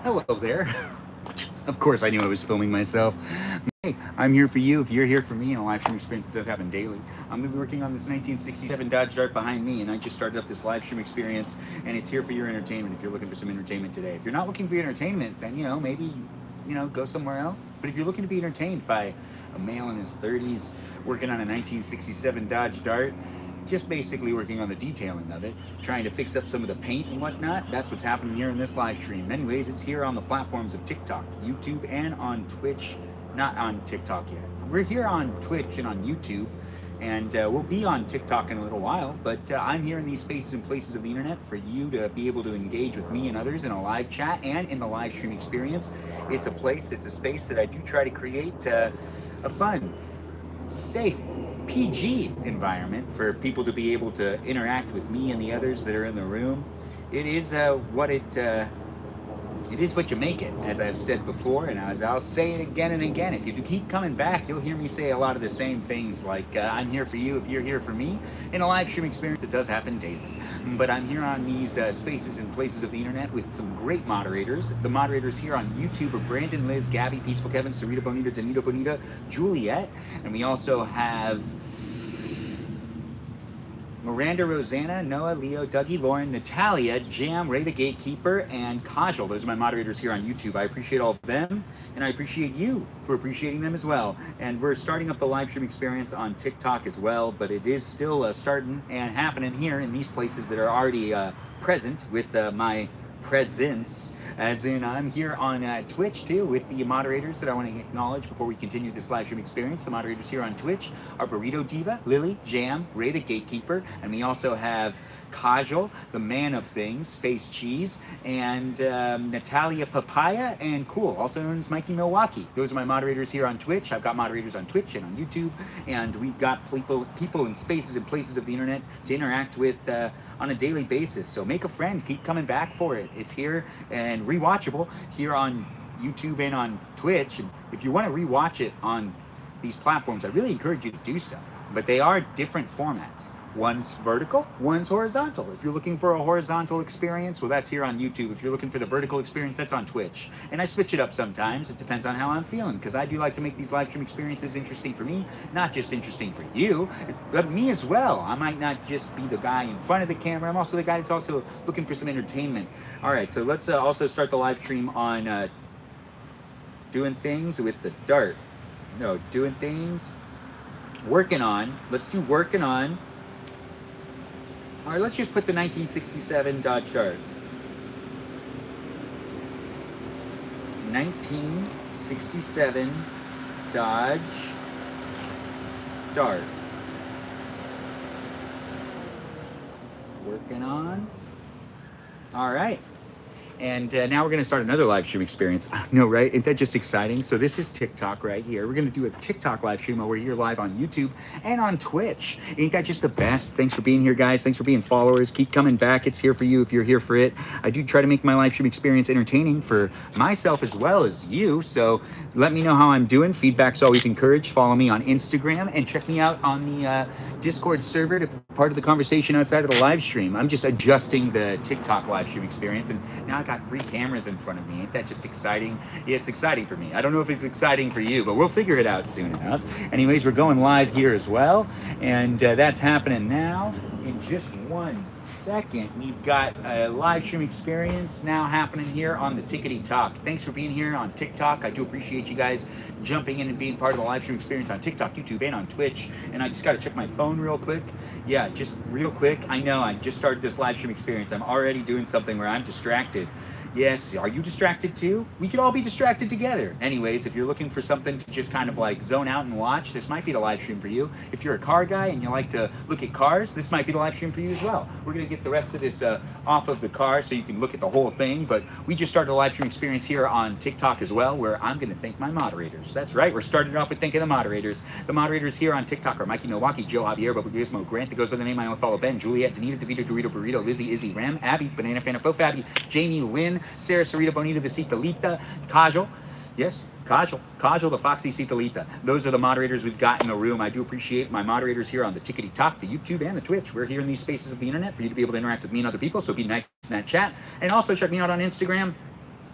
Hello there. Of course, I knew I was filming myself. Hey, I'm here for you if you're here for me, and a live stream experience does happen daily. I'm going to be working on this 1967 Dodge Dart behind me, and I just started up this live stream experience, and it's here for your entertainment if you're looking for some entertainment today. If you're not looking for entertainment, then, maybe, go somewhere else. But if you're looking to be entertained by a male in his 30s working on a 1967 Dodge Dart, just basically working on the detailing of it, trying to fix up some of the paint and whatnot. That's what's happening here in this live stream. Anyways, it's here on the platforms of TikTok, YouTube, and on Twitch. Not on TikTok yet. We're here on Twitch and on YouTube, and we'll be on TikTok in a little while, but I'm here in these spaces and places of the internet for you to be able to engage with me and others in a live chat and in the live stream experience. It's a space that I do try to create a fun, safe, PG environment for people to be able to interact with me and the others that are in the room. It is it is what you make it, as I've said before, and as I'll say it again and again. If you keep coming back, you'll hear me say a lot of the same things, like I'm here for you if you're here for me, in a live stream experience that does happen daily. But I'm here on these spaces and places of the internet with some great moderators. The moderators here on YouTube are Brandon, Liz, Gabby, Peaceful Kevin, Sarita Bonita, Danita Bonita, Juliet, and we also have Miranda, Rosanna, Noah, Leo, Dougie, Lauren, Natalia, Jam, Ray the Gatekeeper, and Kajal. Those are my moderators here on YouTube. I appreciate all of them, and I appreciate you for appreciating them as well. And we're starting up the live stream experience on TikTok as well, but it is still starting and happening here in these places that are already present with my presence, as in I'm here on Twitch too with the moderators that I want to acknowledge before we continue this live stream experience. The moderators here on Twitch are Burrito Diva, Lily, Jam, Ray the Gatekeeper, and we also have Kajal, the Man of Things, Space Cheese, and Natalia Papaya, and Cool, also known as Mikey Milwaukee. Those are my moderators here on Twitch. I've got moderators on Twitch and on YouTube, and we've got people in spaces and places of the internet to interact with on a daily basis. So make a friend, keep coming back for it. It's here and rewatchable here on YouTube and on Twitch. And if you want to rewatch it on these platforms, I really encourage you to do so. But they are different formats. One's vertical, one's horizontal. If you're looking for a horizontal experience, well, that's here on YouTube. If you're looking for the vertical experience, that's on Twitch. And I switch it up sometimes. It depends on how I'm feeling, because I do like to make these live stream experiences interesting for me, not just interesting for you, but me as well. I might not just be the guy in front of the camera. I'm also the guy that's also looking for some entertainment. All right, so let's also start the live stream on doing things with the dart. No, doing things, working on. Let's do working on. All right, let's just put the 1967 Dodge Dart. 1967 Dodge Dart. Working on. All right. And now we're going to start another live stream experience. I know, right? Isn't that just exciting? So this is TikTok right here. We're going to do a TikTok live stream while we're here live on YouTube and on Twitch. Ain't that just the best? Thanks for being here, guys. Thanks for being followers. Keep coming back. It's here for you if you're here for it. I do try to make my live stream experience entertaining for myself as well as you. So let me know how I'm doing. Feedback's always encouraged. Follow me on Instagram and check me out on the Discord server to be part of the conversation outside of the live stream. I'm just adjusting the TikTok live stream experience, and now I got free cameras in front of me. Ain't that just exciting? Yeah, it's exciting for me. I don't know if it's exciting for you, but we'll figure it out soon enough. Anyways, we're going live here as well, and that's happening now. In just 1 second, we've got a live stream experience now happening here on the Tickety Talk. Thanks for being here on TikTok. I do appreciate you guys jumping in and being part of the live stream experience on TikTok, YouTube, and on Twitch. And I just got to check my phone real quick. Yeah, just real quick. I know I just started this live stream experience. I'm already doing something where I'm distracted. Yes, are you distracted too? We could all be distracted together. Anyways, if you're looking for something to just kind of like zone out and watch, this might be the live stream for you. If you're a car guy and you like to look at cars, this might be the live stream for you as well. We're going to get the rest of this off of the car so you can look at the whole thing, but we just started a live stream experience here on TikTok as well, where I'm going to thank my moderators. That's right, we're starting it off with thanking the moderators. The moderators here on TikTok are Mikey Milwaukee, Joe Javier, Bubba Gizmo, Grant, that goes by the name I only follow, Ben, Juliet, Danita, DeVito, Dorito, Burrito, Lizzie, Izzy, Ram, Abby, Banana Fan of Fo Fabby, Jamie, Lynn, Sarah, Sarita, Bonita, Visita, Lita, Kajal. Yes, Kajal, the Foxy Citalita. Those are the moderators we've got in the room. I do appreciate my moderators here on the Tickety Talk, the YouTube, and the Twitch. We're here in these spaces of the internet for you to be able to interact with me and other people, so be nice in that chat. And also check me out on Instagram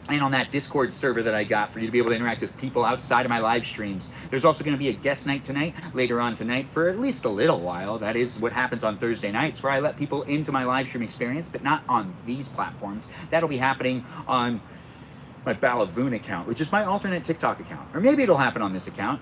and on that Discord server that I got for you to be able to interact with people outside of my live streams. There's also going to be a guest night tonight, later on tonight, for at least a little while. That is what happens on Thursday nights, where I let people into my live stream experience, but not on these platforms. That'll be happening on my Balavoon account, which is my alternate TikTok account. Or maybe it'll happen on this account.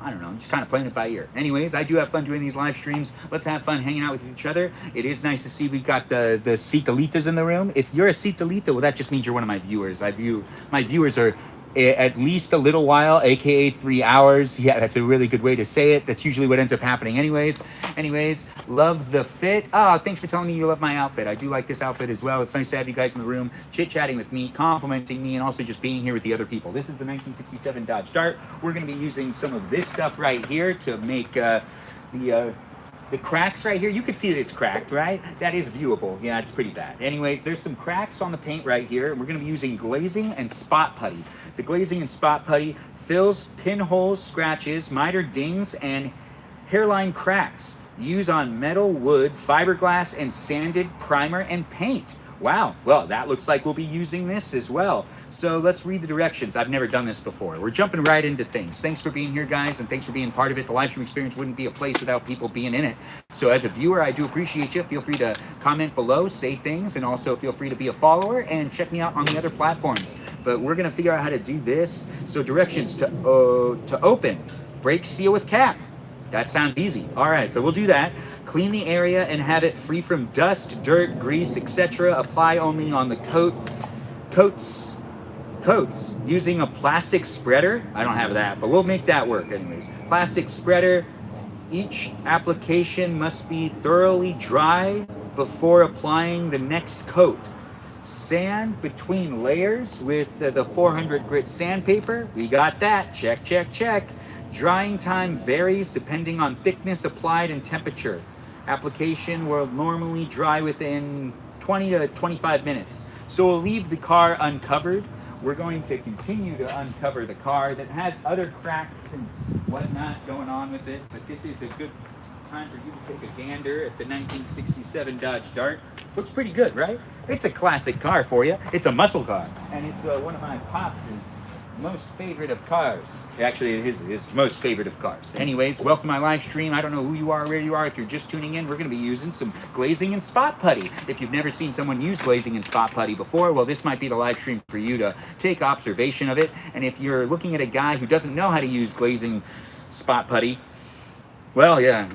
I don't know, I'm just kind of playing it by ear. Anyways, I do have fun doing these live streams. Let's have fun hanging out with each other. It is nice to see we've got the Citalitas in the room. If you're a Citalita, well, that just means you're one of my viewers. My viewers are at least a little while, aka 3 hours. Yeah, that's a really good way to say it. That's usually what ends up happening anyways. Love the fit. Thanks for telling me you love my outfit. I do like this outfit as well. It's nice to have you guys in the room chit-chatting with me, complimenting me, and also just being here with the other people. This is the 1967 Dodge Dart. We're going to be using some of this stuff right here to make the cracks right here. You can see that it's cracked, right? That is viewable. Yeah, it's pretty bad. Anyways, there's some cracks on the paint right here. We're going to be using glazing and spot putty. The glazing and spot putty fills pinholes, scratches, miter dings, and hairline cracks. Use on metal, wood, fiberglass, and sanded primer and paint. Wow, well, that looks like we'll be using this as well. So let's read the directions. I've never done this before. We're jumping right into things. Thanks for being here, guys, and thanks for being part of it. The live stream experience wouldn't be a place without people being in it. So as a viewer, I do appreciate you. Feel free to comment below, say things, and also feel free to be a follower and check me out on the other platforms. But we're gonna figure out how to do this. So directions to open, break seal with cap. That sounds easy. All right, so we'll do that. Clean the area and have it free from dust, dirt, grease, etc. Apply only on the coats using a plastic spreader. I don't have that, but we'll make that work anyways. Plastic spreader. Each application must be thoroughly dry before applying the next coat. Sand between layers with the 400 grit sandpaper. We got that. Check, check, check. Drying time varies depending on thickness applied and temperature. Application will normally dry within 20 to 25 minutes. So we'll leave the car uncovered. We're going to continue to uncover the car that has other cracks and whatnot going on with it. But this is a good time for you to take a gander at the 1967 Dodge Dart. Looks pretty good, right? It's a classic car for you. It's a muscle car. And it's one of my pops' most favorite of cars. Actually, it is his most favorite of cars. Anyways, welcome to my live stream. I don't know who you are, where you are. If you're just tuning in, we're going to be using some glazing and spot putty. If you've never seen someone use glazing and spot putty before, well, this might be the live stream for you to take observation of it. And if you're looking at a guy who doesn't know how to use glazing spot putty, well, yeah,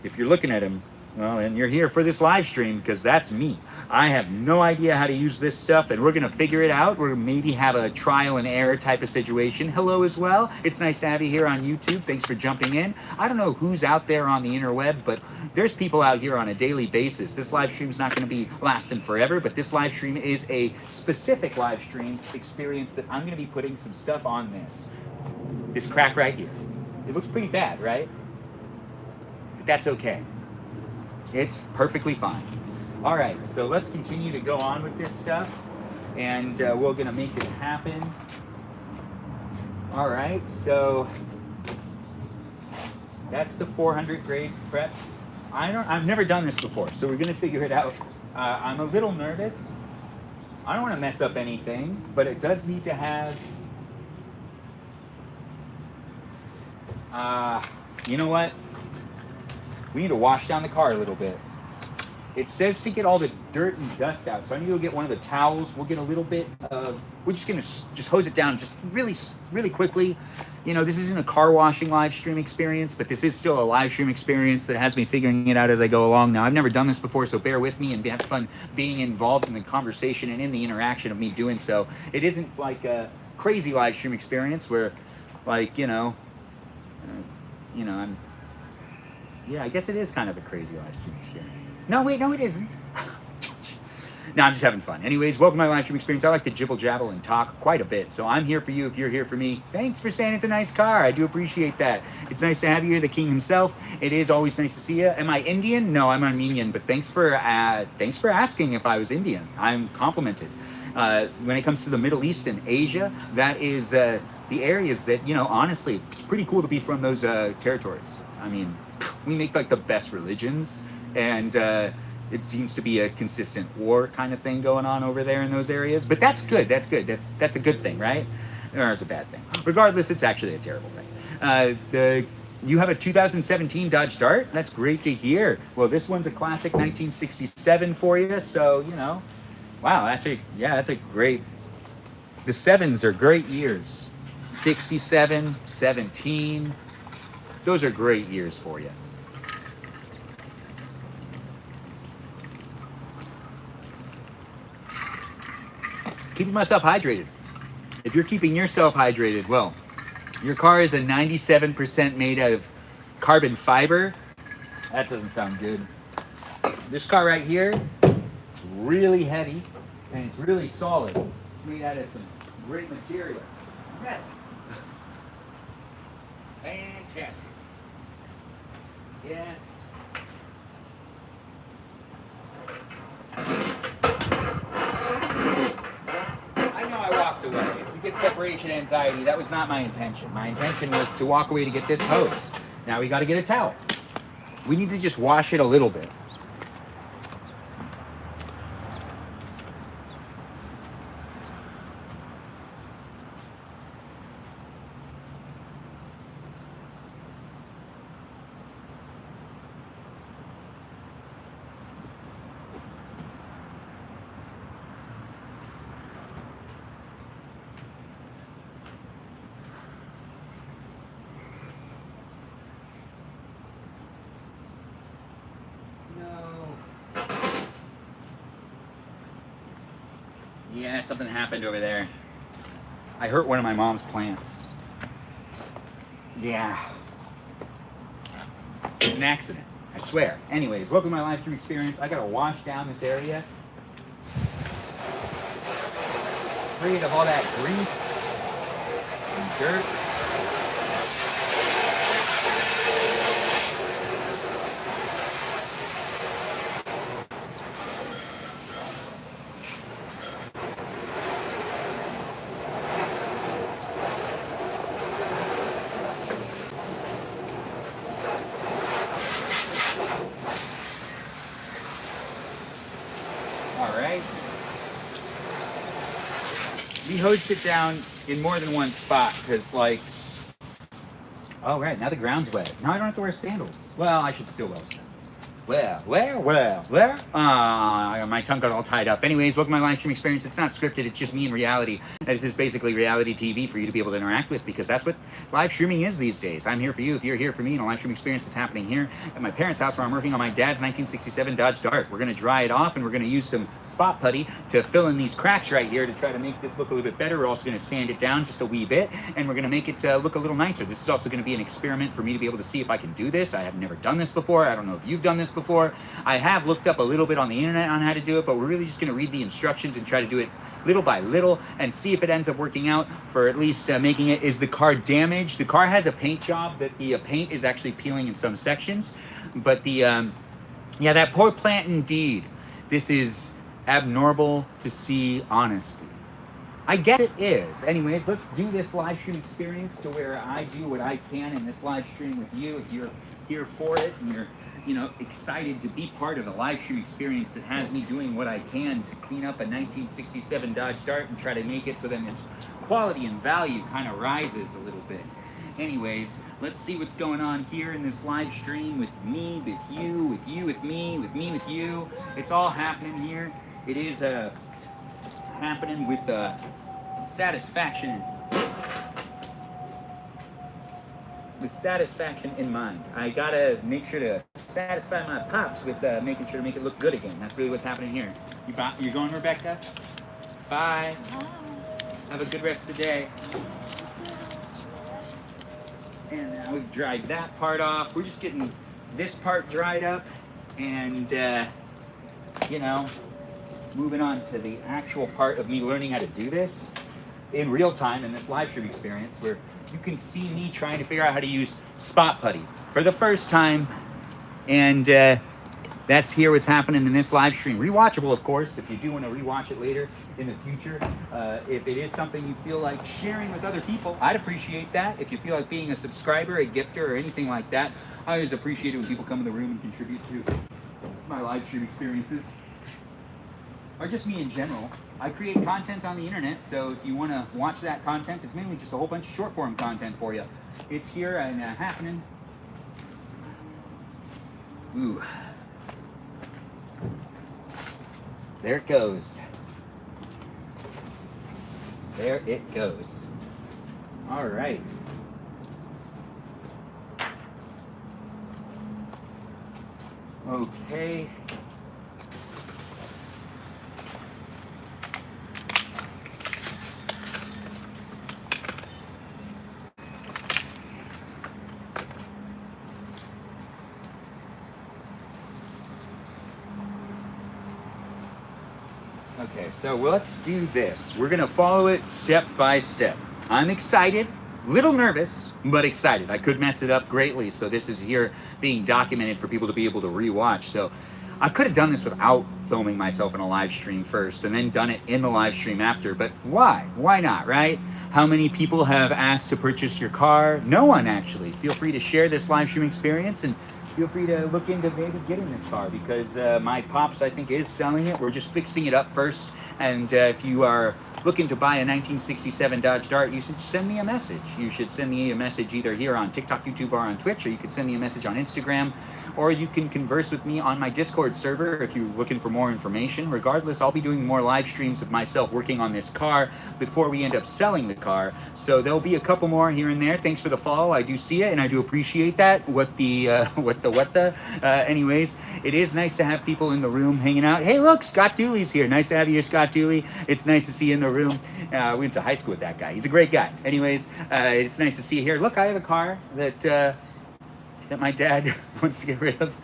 if you're looking at him, well, and you're here for this live stream because that's me. I have no idea how to use this stuff, and we're going to figure it out. We're going to maybe have a trial and error type of situation. Hello as well. It's nice to have you here on YouTube. Thanks for jumping in. I don't know who's out there on the interweb, but there's people out here on a daily basis. This live stream is not going to be lasting forever, but this live stream is a specific live stream experience that I'm going to be putting some stuff on this crack right here. It looks pretty bad, right? But that's okay. It's perfectly fine. All right, so let's continue to go on with this stuff, and we're gonna make it happen. All right, so that's the 400 grade prep. I've never done this before, so we're gonna figure it out. I'm a little nervous. I don't want to mess up anything, but it does need to have. You know what? We need to wash down the car a little bit. It says to get all the dirt and dust out, so I need to go get one of the towels. We'll get a little bit of, we're just gonna just hose it down just really quickly. You know, this isn't a car washing live stream experience, but this is still a live stream experience that has me figuring it out as I go along. Now, I've never done this before, so bear with me and have fun being involved in the conversation and in the interaction of me doing so. It isn't like a crazy live stream experience where, like, I guess it is kind of a crazy live stream experience. No, wait, no, it isn't. No, I'm just having fun. Anyways, welcome to my live stream experience. I like to jibble jabble and talk quite a bit, so I'm here for you if you're here for me. Thanks for saying it's a nice car. I do appreciate that. It's nice to have you here, the king himself. It is always nice to see you. Am I Indian? No, I'm Armenian, but thanks for asking if I was Indian. I'm complimented. When it comes to the Middle East and Asia, that is the areas that, honestly, it's pretty cool to be from those territories. I mean, we make like the best religions, and it seems to be a consistent war kind of thing going on over there in those areas. But that's good. That's good. That's a good thing, right? Or it's a bad thing. Regardless, it's actually a terrible thing. You have a 2017 Dodge Dart. That's great to hear. Well, this one's a classic 1967 for you. So wow. That's a great. The sevens are great years. 67, 17. Those are great years for you. Keeping myself hydrated. If you're keeping yourself hydrated, well, your car is a 97% made out of carbon fiber. That doesn't sound good. This car right here, it's really heavy and it's really solid. It's made out of some great material. Metal. Fantastic. Yes. Away. If we get separation anxiety, that was not my intention. My intention was to walk away to get this hose. Now we got to get a towel. We need to just wash it a little bit. Yeah, something happened over there. I hurt one of my mom's plants. Yeah. It's an accident, I swear. Anyways, welcome to my live stream experience. I gotta wash down this area. Free it of all that grease and dirt. We hosed it down in more than one spot because, like, oh, right, now the ground's wet. Now I don't have to wear sandals. Well, I should still wear sandals. Where? My tongue got all tied up. Anyways, welcome to my live stream experience. It's not scripted, it's just me in reality. This is basically reality TV for you to be able to interact with because that's what live streaming is these days. I'm here for you if you're here for me in a live stream experience that's happening here at my parents' house where I'm working on my dad's 1967 Dodge Dart. We're going to dry it off and we're going to use some spot putty to fill in these cracks right here to try to make this look a little bit better. We're also going to sand it down just a wee bit and we're going to make it look a little nicer. This is also going to be an experiment for me to be able to see if I can do this. I have never done this before. I don't know if you've done this before. I have looked up a little bit on the internet on how to do it, but we're really just going to read the instructions and try to do it little by little and see if it ends up working out for at least making it. Is the car damaged? The car has a paint job that the paint is actually peeling in some sections, but the yeah, that poor plant indeed. This is abnormal to see honesty. I get it is. Anyways, let's do this live stream experience to where I do what I can in this live stream with you. If you're here for it and you're excited to be part of a live stream experience that has me doing what I can to clean up a 1967 Dodge Dart and try to make it so then its quality and value kind of rises a little bit. Anyways, let's see what's going on here in this live stream with me, with you, with you, with me, with me, with you. It's all happening here. It is happening with satisfaction. With satisfaction in mind. I gotta make sure to satisfy my pops with making sure to make it look good again. That's really what's happening here. You going, Rebecca? Bye. Have a good rest of the day. And now we've dried that part off. We're just getting this part dried up and, moving on to the actual part of me learning how to do this in real time in this live stream experience where you can see me trying to figure out how to use spot putty for the first time. And that's here what's happening in this live stream. Rewatchable, of course, if you do want to rewatch it later in the future. If it is something you feel like sharing with other people, I'd appreciate that. If you feel like being a subscriber, a gifter, or anything like that, I always appreciate it when people come in the room and contribute to my live stream experiences are just me in general. I create content on the internet, so if you want to watch that content, it's mainly just a whole bunch of short form content for you. It's here and happening. Ooh. There it goes. There it goes. All right. Okay. Okay, so let's do this. We're gonna follow it step by step. I'm excited, little nervous, but excited. I could mess it up greatly, so this is here being documented for people to be able to rewatch. So I could have done this without filming myself in a live stream first and then done it in the live stream after, but why? Why not, right? How many people have asked to purchase your car? No one, actually. Feel free to share this live stream experience and feel free to look into maybe getting this car because my pops, I think, is selling it. We're just fixing it up first. And if you are looking to buy a 1967 Dodge Dart, you should send me a message. You should send me a message either here on TikTok, YouTube, or on Twitch, or you could send me a message on Instagram, or you can converse with me on my Discord server if you're looking for more information. Regardless, I'll be doing more live streams of myself working on this car before we end up selling the car. So there'll be a couple more here and there. Thanks for the follow. I do see it, and I do appreciate that. Anyways, it is nice to have people in the room hanging out. Hey, look, Scott Dooley's here. Nice to have you here, Scott Dooley. It's nice to see you in the room. We went to high school with that guy. He's a great guy. Anyways, it's nice to see you here. Look, I have a car that my dad wants to get rid of.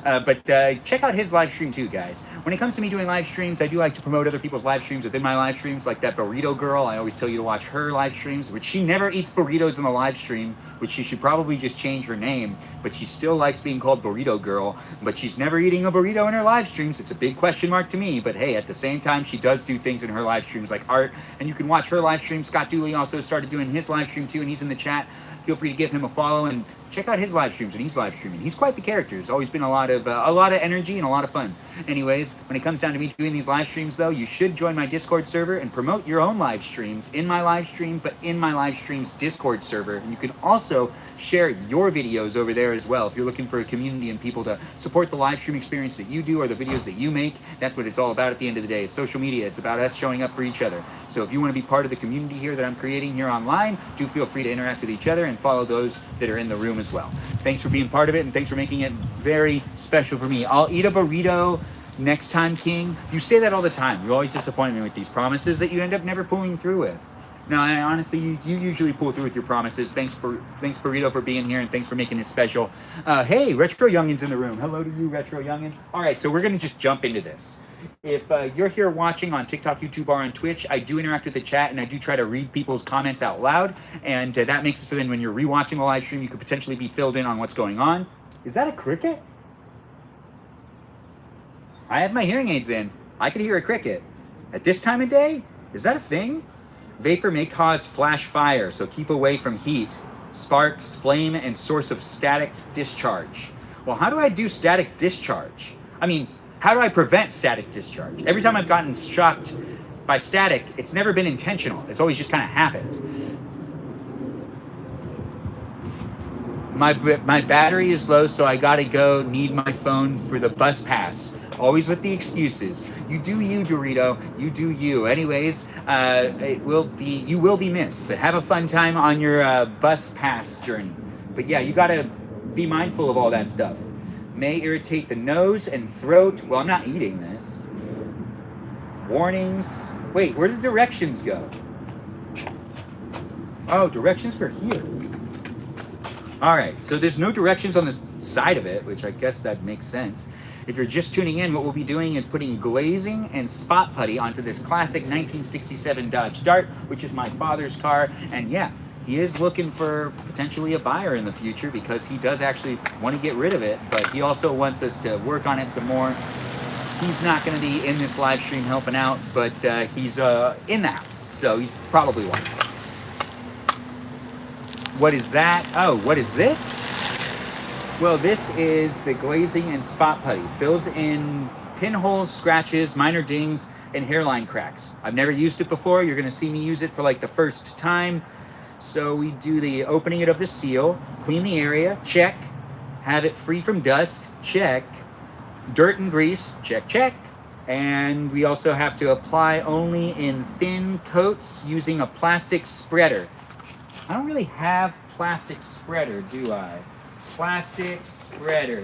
But check out his live stream too, guys. When it comes to me doing live streams, I do like to promote other people's live streams within my live streams, like that burrito girl. I always tell you to watch her live streams, which she never eats burritos in the live stream, which she should probably just change her name, but she still likes being called burrito girl, but she's never eating a burrito in her live streams. It's a big question mark to me, but hey, at the same time, she does do things in her live streams like art, and you can watch her live stream. Scott Dooley also started doing his live stream too, and he's in the chat. Feel free to give him a follow and check out his live streams when he's live streaming. He's quite the character. There's always been a lot of energy and a lot of fun. Anyways, when it comes down to me doing these live streams, though, you should join my Discord server and promote your own live streams in my live stream, but in my live stream's Discord server. And you can also share your videos over there as well. If you're looking for a community and people to support the live stream experience that you do or the videos that you make, that's what it's all about at the end of the day. It's social media. It's about us showing up for each other. So if you want to be part of the community here that I'm creating here online, do feel free to interact with each other and follow those that are in the room as well. Thanks for being part of it, and thanks for making it very special for me. I'll eat a burrito next time, King. You say that all the time. You always disappoint me with these promises that you end up never pulling through with. No, honestly, you usually pull through with your promises. Thanks, Burrito, for being here, and thanks for making it special. Hey, Retro Youngin's in the room. Hello to you, Retro Youngin. All right, so we're going to just jump into this. If you're here watching on TikTok, YouTube, or on Twitch, I do interact with the chat, and I do try to read people's comments out loud, and that makes it so then when you're rewatching the live stream, you could potentially be filled in on what's going on. Is that a cricket? I have my hearing aids in. I could hear a cricket. At this time of day? Is that a thing? Vapor may cause flash fire, so keep away from heat, sparks, flame, and source of static discharge. Well, how do I do static discharge? I mean, how do I prevent static discharge? Every time I've gotten shocked by static, it's never been intentional. It's always just kind of happened. My battery is low, so I gotta go. Need my phone for the bus pass. Always with the excuses. You do you, Dorito. You do you. Anyways, you will be missed. But have a fun time on your bus pass journey. But yeah, you gotta be mindful of all that stuff. May irritate the nose and throat. Well, I'm not eating this. Warnings. Wait, where did directions go? Oh, directions for here. All right, so there's no directions on the side of it, which I guess that makes sense. If you're just tuning in, what we'll be doing is putting glazing and spot putty onto this classic 1967 Dodge Dart, which is my father's car. And yeah, he is looking for potentially a buyer in the future because he does actually want to get rid of it, but he also wants us to work on it some more. He's not going to be in this live stream helping out, but he's in the house, so he's probably watching. What is that? Oh, what is this? Well, this is the glazing and spot putty. Fills in pinholes, scratches, minor dings, and hairline cracks. I've never used it before. You're going to see me use it for like the first time. So we do the opening it of the seal, clean the area, check. Have it free from dust, check. Dirt and grease, check, check. And we also have to apply only in thin coats using a plastic spreader. I don't really have plastic spreader, do I? Plastic spreader.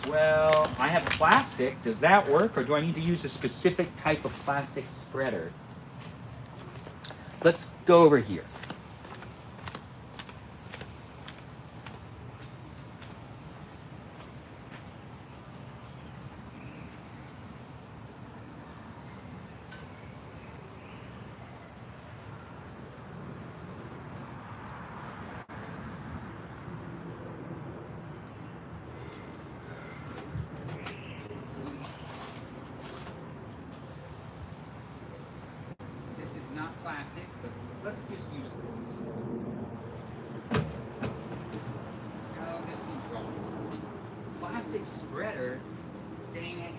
Well, I have plastic. Does that work, or do I need to use a specific type of plastic spreader? Let's go over here. Not plastic, but let's just use this. No, this seems wrong. Plastic spreader? Dang it.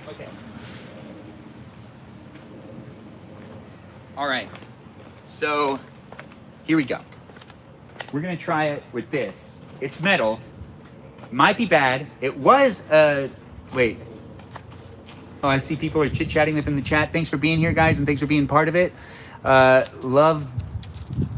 Okay. All right. So, here we go. We're going to try it with this. It's metal. Might be bad. It was, wait. Oh, I see people are chit-chatting within the chat. Thanks for being here, guys, and thanks for being part of it. Love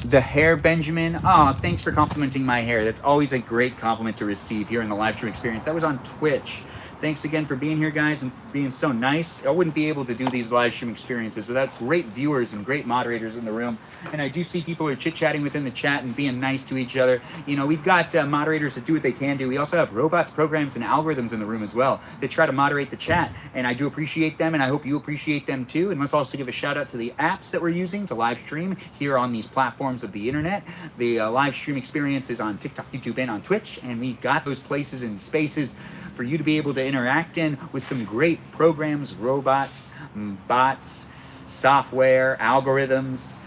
the hair, Benjamin. Oh, thanks for complimenting my hair. That's always a great compliment to receive here in the live stream experience. That was on Twitch. Thanks again for being here, guys, and being so nice. I wouldn't be able to do these live stream experiences without great viewers and great moderators in the room. And I do see people who are chit-chatting within the chat and being nice to each other. You know, we've got moderators that do what they can do. We also have robots, programs, and algorithms in the room as well that try to moderate the chat. And I do appreciate them, and I hope you appreciate them too. And let's also give a shout out to the apps that we're using to live stream here on these platforms of the internet. The live stream experience is on TikTok, YouTube, and on Twitch. And we've got those places and spaces for you to be able to interact in with some great programs, robots, bots, software, algorithms,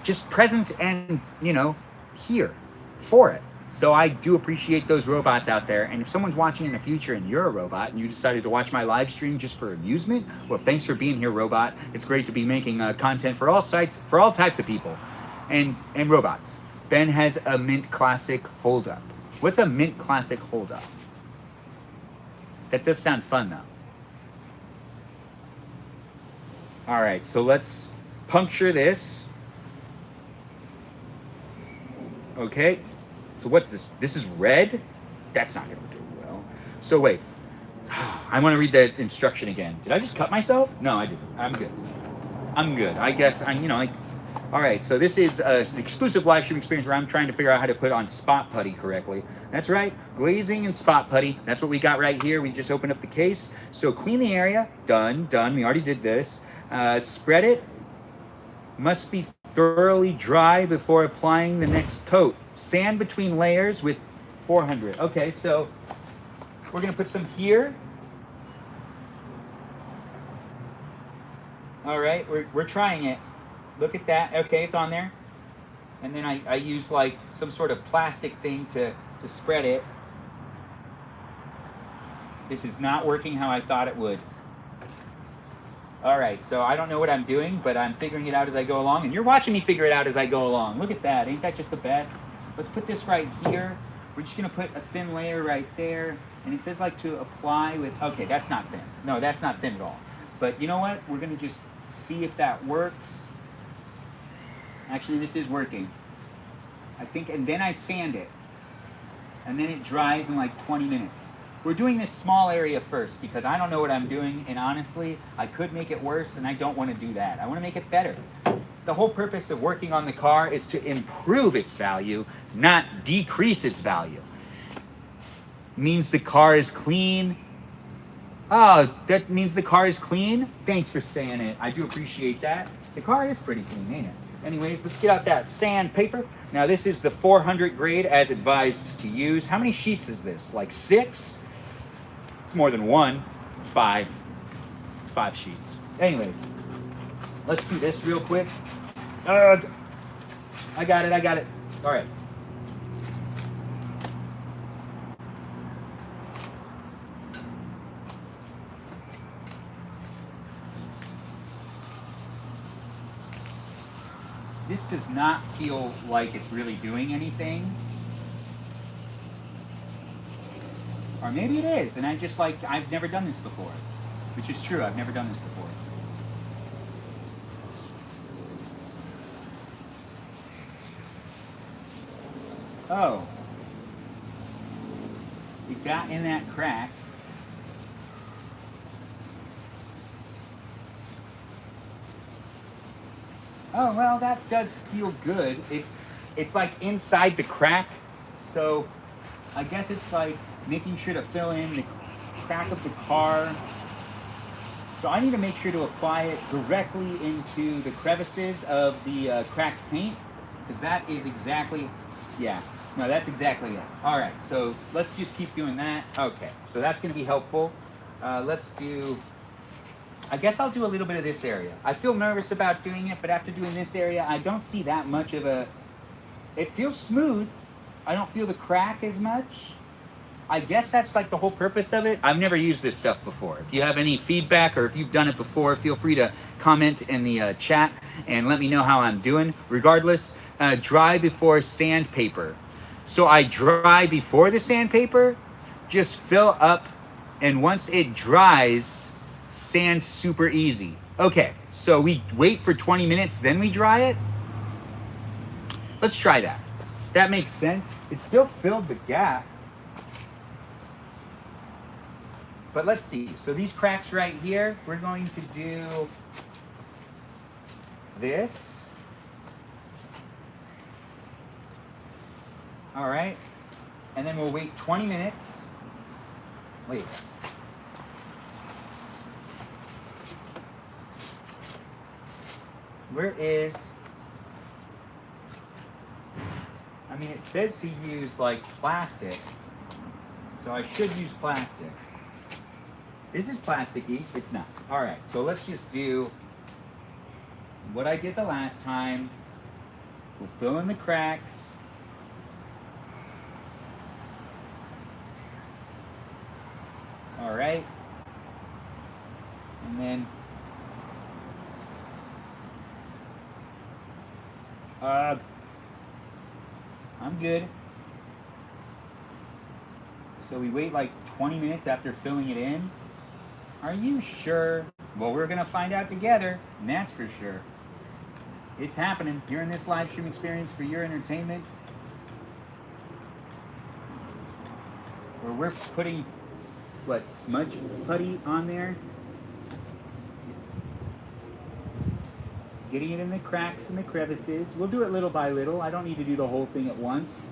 just present and, you know, here for it. So I do appreciate those robots out there. And if someone's watching in the future and you're a robot and you decided to watch my live stream just for amusement, well, thanks for being here, robot. It's great to be making content for all sites, for all types of people and robots. Ben has a Mint Classic holdup. What's a Mint Classic holdup? That does sound fun, though. All right, so let's puncture this. Okay, so what's this? This is red? That's not gonna do well. So wait, I wanna read that instruction again. Did I just cut myself? No, I didn't. I'm good. I'm good. I guess I'm, you know, like, all right, so this is an exclusive live stream experience where I'm trying to figure out how to put on spot putty correctly. That's right, glazing and spot putty. That's what we got right here. We just opened up the case. So clean the area, done. We already did this. Spread it. Must be thoroughly dry before applying the next coat. Sand between layers with 400. Okay, so we're gonna put some here. All right, we're trying it. Look at that. Okay, it's on there. And then I use like some sort of plastic thing to spread it. This is not working how I thought it would. All right, so I don't know what I'm doing, but I'm figuring it out as I go along. And you're watching me figure it out as I go along. Look at that. Ain't that just the best? Let's put this right here. We're just going to put a thin layer right there. And it says like to apply with, okay, that's not thin. No, that's not thin at all. But you know what? We're going to just see if that works. Actually, this is working. I think, and then I sand it. And then it dries in like 20 minutes. We're doing this small area first because I don't know what I'm doing, and honestly, I could make it worse, and I don't want to do that. I want to make it better. The whole purpose of working on the car is to improve its value, not decrease its value. Means the car is clean. Oh, that means the car is clean? Thanks for saying it. I do appreciate that. The car is pretty clean, ain't it? Anyways, let's get out that sandpaper. Now, this is the 400 grade as advised to use. How many sheets is this? Like 6? It's more than 1. It's 5. It's 5 sheets. Anyways, let's do this real quick. I got it. All right. This does not feel like it's really doing anything. Or maybe it is, and I've never done this before. Which is true, I've never done this before. Oh. It got in that crack. Oh, well, that does feel good. It's like inside the crack. So I guess it's like making sure to fill in the crack of the car. So I need to make sure to apply it directly into the crevices of the cracked paint, because that is exactly, yeah, no, that's exactly it. All right, so let's just keep doing that. Okay, so that's going to be helpful. Let's do, I guess I'll do a little bit of this area. I feel nervous about doing it, but after doing this area, I don't see that much of a, it feels smooth. I don't feel the crack as much. I guess that's like the whole purpose of it. I've never used this stuff before. If you have any feedback or if you've done it before, feel free to comment in the chat and let me know how I'm doing. Regardless, dry before sandpaper. So I dry before the sandpaper, just fill up, and once it dries, sand super easy. Okay, so we wait for 20 minutes, then we dry it? Let's try that. That makes sense. It still filled the gap. But let's see. So these cracks right here, we're going to do this. All right. And then we'll wait 20 minutes. Wait. Where is, I mean, it says to use like plastic. So I should use plastic. This is plasticky. It's not. All right, so let's just do what I did the last time. We'll fill in the cracks. All right. And then I'm good. So we wait like 20 minutes after filling it in. Are you sure? Well, we're gonna find out together, and that's for sure. It's happening. You're in this live stream experience for your entertainment, where we're putting, what, smudge putty on there? Getting it in the cracks and the crevices. We'll do it little by little. I don't need to do the whole thing at once.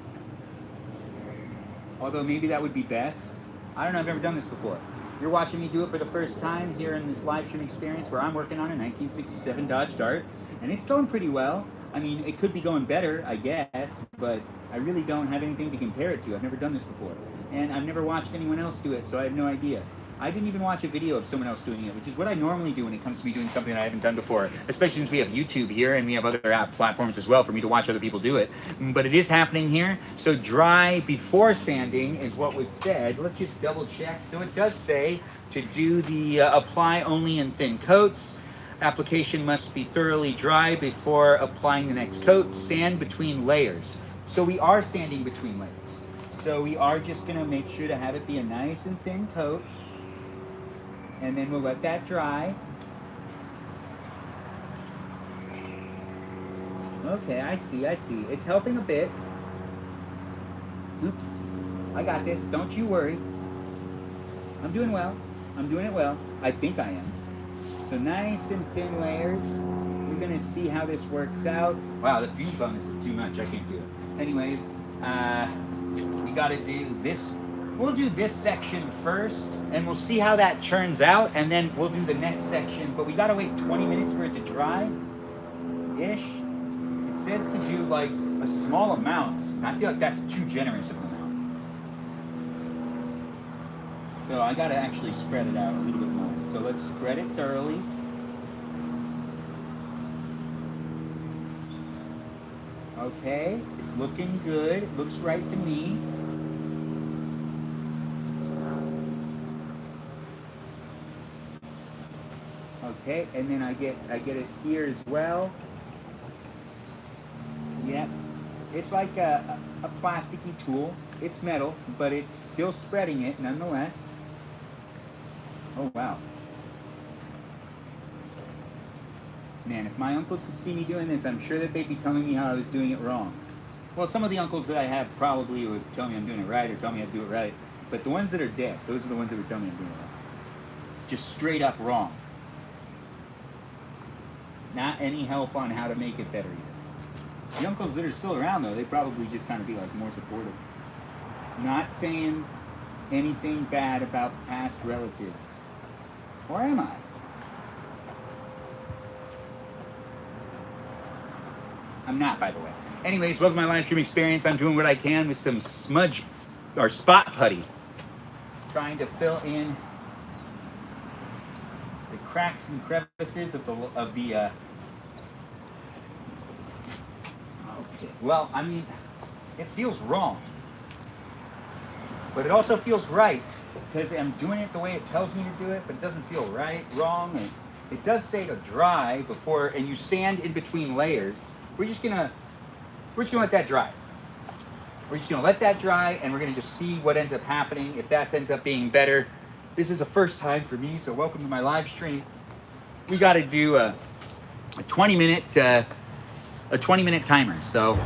Although maybe that would be best. I don't know, I've never done this before. You're watching me do it for the first time here in this live stream experience where I'm working on a 1967 Dodge Dart, and it's going pretty well. I mean, it could be going better, I guess, but I really don't have anything to compare it to. I've never done this before, and I've never watched anyone else do it, so I have no idea. I didn't even watch a video of someone else doing it, which is what I normally do when it comes to me doing something that I haven't done before, especially since we have YouTube here and we have other app platforms as well for me to watch other people do it. But it is happening here. So dry before sanding is what was said. Let's just double check. So it does say to do the apply only in thin coats. Application must be thoroughly dry before applying the next coat. Sand between layers. So we are sanding between layers. So we are just going to make sure to have it be a nice and thin coat. And then we'll let that dry. Okay, I see. It's helping a bit. Oops. I got this. Don't you worry. I'm doing well. I'm doing it well. I think I am. So nice and thin layers. We're going to see how this works out. Wow, the fumes on this is too much. I can't do it. Anyways, we got to do this. We'll do this section first, and we'll see how that turns out, and then we'll do the next section. But we gotta wait 20 minutes for it to dry-ish. It says to do like a small amount. I feel like that's too generous of an amount. So I gotta actually spread it out a little bit more. So let's spread it thoroughly. Okay, it's looking good. It looks right to me. Okay, and then I get it here as well. Yep. It's like a plasticky tool. It's metal, but it's still spreading it nonetheless. Oh wow. Man, if my uncles could see me doing this, I'm sure that they'd be telling me how I was doing it wrong. Well, some of the uncles that I have probably would tell me I'm doing it right or tell me how to do it right. But the ones that are dead, those are the ones that would tell me I'm doing it wrong. Just straight up wrong. Not any help on how to make it better either. The uncles that are still around, though, they probably just kind of be like more supportive. Not saying anything bad about past relatives. Or am I? I'm not, by the way. Anyways, welcome to my live stream experience. I'm doing what I can with some smudge or spot putty. Trying to fill in the cracks and crevices of the okay. Well, I mean, it feels wrong. But it also feels right because I'm doing it the way it tells me to do it, but it doesn't feel right, wrong. And it does say to dry before, and you sand in between layers. We're just gonna let that dry. We're just gonna let that dry, and we're gonna just see what ends up happening. If that ends up being better, this is a first time for me, so welcome to my live stream. We got to do a 20-minute timer. So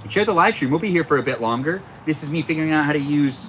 share the live stream. We'll be here for a bit longer. This is me figuring out how to use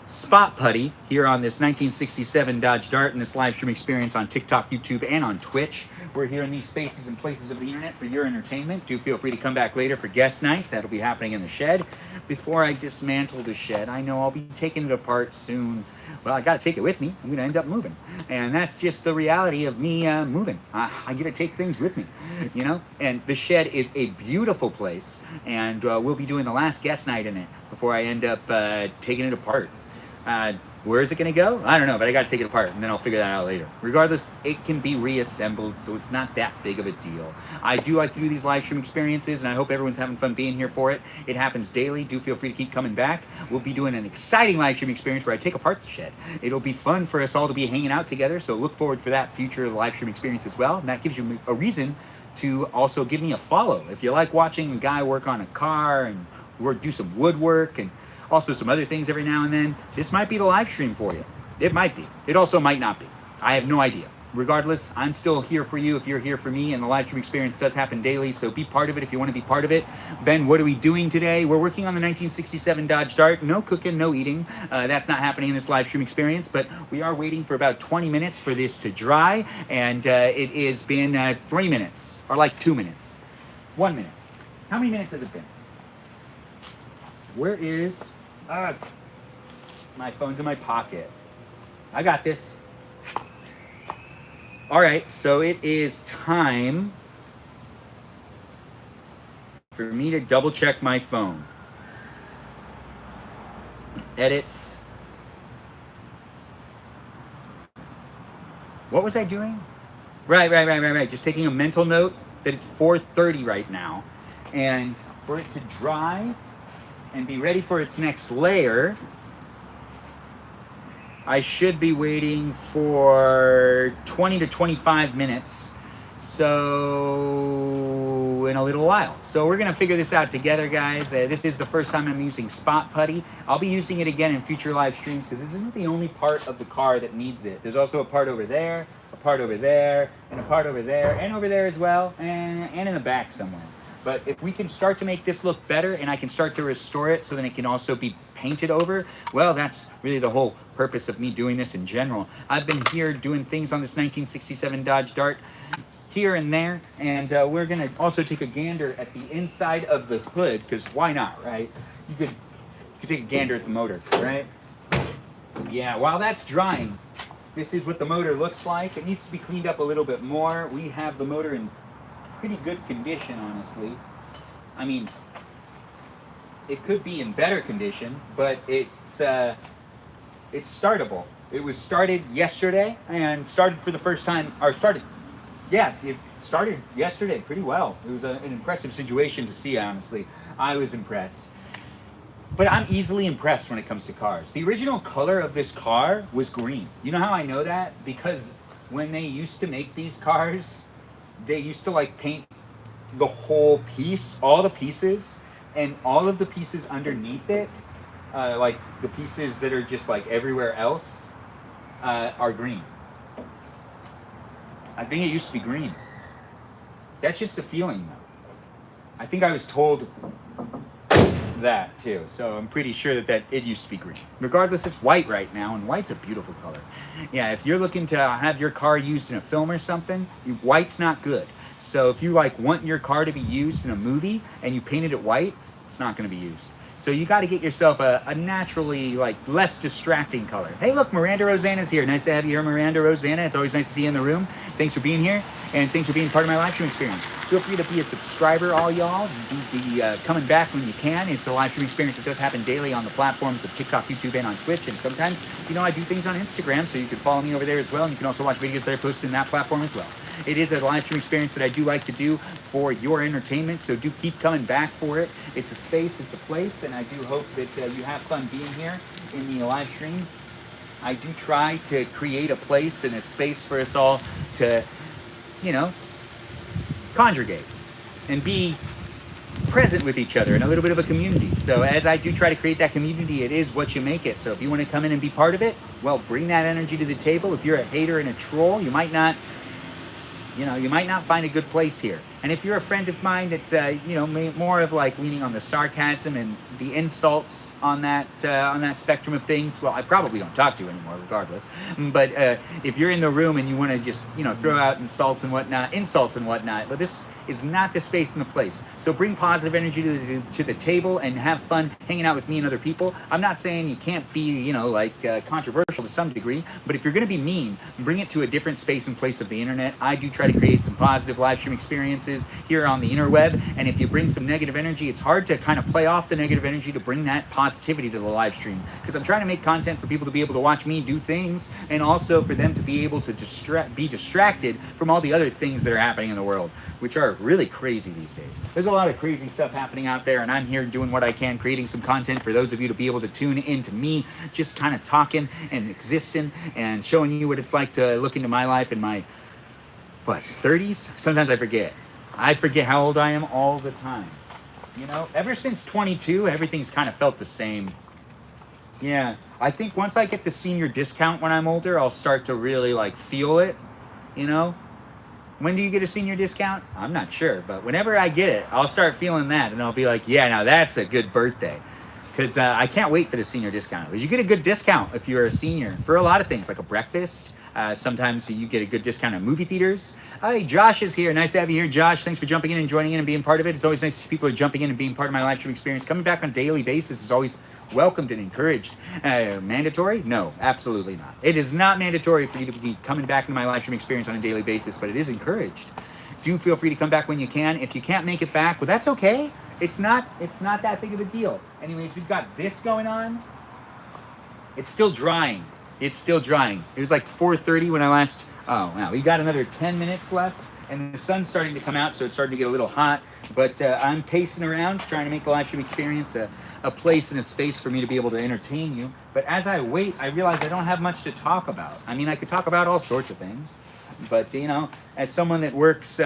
spot putty here on this 1967 Dodge Dart in this live stream experience on TikTok, YouTube, and on Twitch. We're here in these spaces and places of the internet for your entertainment. Do feel free to come back later for guest night. That'll be happening in the shed. Before I dismantle the shed, I know I'll be taking it apart soon. Well, I got to take it with me. I'm going to end up moving. And that's just the reality of me moving. I get to take things with me, you know? And the shed is a beautiful place. And we'll be doing the last guest night in it before I end up taking it apart. Where is it going to go? I don't know, but I got to take it apart, and then I'll figure that out later. Regardless, it can be reassembled, so it's not that big of a deal. I do like to do these live stream experiences, and I hope everyone's having fun being here for it. It happens daily. Do feel free to keep coming back. We'll be doing an exciting live stream experience where I take apart the shed. It'll be fun for us all to be hanging out together, so look forward for that future live stream experience as well. And that gives you a reason to also give me a follow. If you like watching a guy work on a car and do some woodwork and also some other things every now and then, this might be the live stream for you. It might be. It also might not be. I have no idea. Regardless, I'm still here for you if you're here for me, and the live stream experience does happen daily, so be part of it if you want to be part of it. Ben, what are we doing today? We're working on the 1967 Dodge Dart. No cooking, no eating. That's not happening in this live stream experience, but we are waiting for about 20 minutes for this to dry, and it has been 3 minutes, or like 2 minutes. 1 minute. How many minutes has it been? Where is... my phone's in my pocket. I got this. All right, so it is time for me to double check my phone. Edits. What was I doing? Right. Just taking a mental note that it's 4:30 right now. And for it to dry and be ready for its next layer, I should be waiting for 20 to 25 minutes, so in a little while. So we're gonna figure this out together, guys. This is the first time I'm using spot putty. I'll be using it again in future live streams because this isn't the only part of the car that needs it. There's also a part over there, a part over there, and a part over there, and over there as well, and in the back somewhere. But if we can start to make this look better and I can start to restore it so that it can also be painted over, well, that's really the whole purpose of me doing this in general. I've been here doing things on this 1967 Dodge Dart here and there, and we're gonna also take a gander at the inside of the hood, because why not, right? You could take a gander at the motor, right? Yeah, while that's drying, this is what the motor looks like. It needs to be cleaned up a little bit more. We have the motor in pretty good condition, honestly. I mean, it could be in better condition, but it's startable. It was started yesterday and started for the first time, or started, yeah, it started yesterday pretty well. It was an impressive situation to see, honestly. I was impressed. But I'm easily impressed when it comes to cars. The original color of this car was green. You know how I know that? Because when they used to make these cars, they used to like paint the whole piece, all the pieces, and all of the pieces underneath it, like the pieces that are just like everywhere else, are green. I think it used to be green. That's just a feeling, though. I think I was told that too, so I'm pretty sure that it used to be green. Regardless, it's white right now, and white's a beautiful color. Yeah, if you're looking to have your car used in a film or something, white's not good. So if you like want your car to be used in a movie and you painted it white, it's not going to be used. So you got to get yourself a naturally like less distracting color. Hey, look, Miranda Rosanna's here. Nice to have you here, Miranda Rosanna. It's always nice to see you in the room. Thanks for being here, and thanks for being part of my live stream experience. Feel free to be a subscriber, all y'all. Be coming back when you can. It's a live stream experience that does happen daily on the platforms of TikTok, YouTube, and on Twitch. And sometimes, I do things on Instagram, so you can follow me over there as well. And you can also watch videos that I post in that platform as well. It is a live stream experience that I do like to do for your entertainment, so do keep coming back for it. It's a space, it's a place, and I do hope that you have fun being here in the live stream. I do try to create a place and a space for us all to, congregate and be present with each other in a little bit of a community. So as I do try to create that community, it is what you make it. So if you want to come in and be part of it, well, bring that energy to the table. If you're a hater and a troll, you might not find a good place here. And if you're a friend of mine that's, more of like leaning on the sarcasm and the insults on that spectrum of things, well, I probably don't talk to you anymore, regardless. But if you're in the room and you want to just, throw out insults and whatnot, but this is not the space and the place. So bring positive energy to the table and have fun hanging out with me and other people. I'm not saying you can't be, controversial to some degree, but if you're going to be mean, bring it to a different space and place of the internet. I do try to create some positive live stream experiences here on the interweb, and if you bring some negative energy, it's hard to kind of play off the negative energy to bring that positivity to the live stream, because I'm trying to make content for people to be able to watch me do things, and also for them to be able to be distracted from all the other things that are happening in the world, which are really crazy these days. There's a lot of crazy stuff happening out there, and I'm here doing what I can, creating some content for those of you to be able to tune into me, just kind of talking and existing and showing you what it's like to look into my life in my 30s. Sometimes I forget how old I am all the time. Ever since 22, everything's kind of felt the same. Yeah, I think once I get the senior discount when I'm older, I'll start to really feel it. When do you get a senior discount? I'm not sure, but whenever I get it, I'll start feeling that, and I'll be like, yeah, now that's a good birthday. Because I can't wait for the senior discount. Because you get a good discount if you're a senior for a lot of things, like a breakfast. Sometimes you get a good discount at movie theaters. Hey, Josh is here. Nice to have you here, Josh. Thanks for jumping in and joining in and being part of it. It's always nice to see people are jumping in and being part of my live stream experience. Coming back on a daily basis is always welcomed and encouraged. Mandatory? No, absolutely not. It is not mandatory for you to be coming back into my live stream experience on a daily basis, but it is encouraged. Do feel free to come back when you can. If you can't make it back, well, that's okay. It's not that big of a deal. Anyways, we've got this going on. It's still drying. It was like 4:30 when I last. Oh, wow. We got another 10 minutes left, and the sun's starting to come out, so it's starting to get a little hot. But I'm pacing around, trying to make the live stream experience a place and a space for me to be able to entertain you. But as I wait, I realize I don't have much to talk about. I mean, I could talk about all sorts of things. But, as someone that works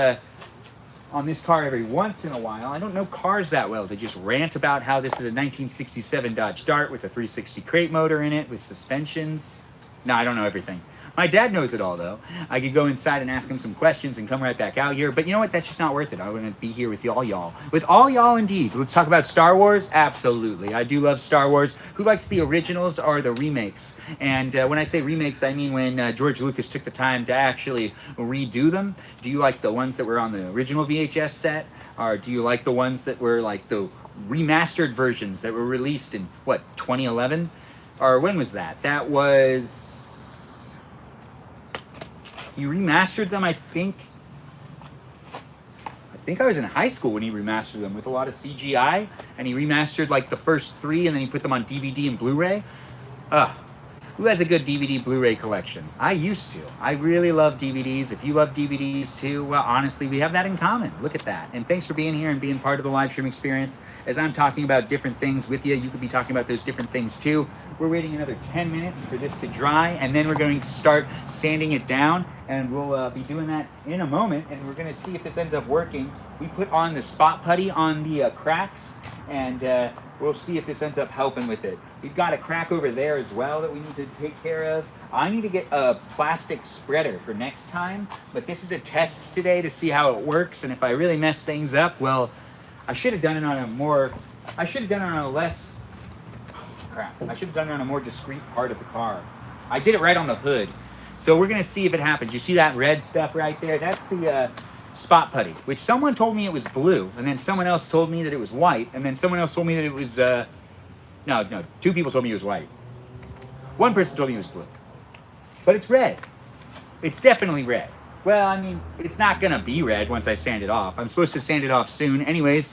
on this car every once in a while, I don't know cars that well to just rant about how this is a 1967 Dodge Dart with a 360 crate motor in it with suspensions. No, I don't know everything. My dad knows it all, though. I could go inside and ask him some questions and come right back out here. But you know what? That's just not worth it. I want to be here with all y'all. With all y'all, indeed. Let's talk about Star Wars. Absolutely. I do love Star Wars. Who likes the originals or the remakes? And when I say remakes, I mean when George Lucas took the time to actually redo them. Do you like the ones that were on the original VHS set? Or do you like the ones that were like the remastered versions that were released in, 2011? Or when was that? That was... He remastered them, I think I was in high school when he remastered them with a lot of CGI, and he remastered like the first 3, and then he put them on DVD and Blu-ray. Who has a good DVD Blu-ray collection? I used to. I really love DVDs. If you love DVDs too, well, honestly, we have that in common. Look at that. And thanks for being here and being part of the live stream experience. As I'm talking about different things with you, you could be talking about those different things too. We're waiting another 10 minutes for this to dry, and then we're going to start sanding it down, and we'll be doing that in a moment, and we're going to see if this ends up working. We put on the spot putty on the cracks, and we'll see if this ends up helping with it. We've got a crack over there as well that we need to take care of. I need to get a plastic spreader for next time, but this is a test today to see how it works, and if I really mess things up, well, I should have done it on a more, I should have done it on a less, crap, I should have done it on a more discreet part of the car. I did it right on the hood. So we're gonna see if it happens. You see that red stuff right there? That's the spot putty, which someone told me it was blue, and then someone else told me that it was white, and then someone else told me that it was, no, two people told me it was white. One person told me it was blue. But it's red. It's definitely red. Well, I mean, it's not gonna be red once I sand it off. I'm supposed to sand it off soon. Anyways,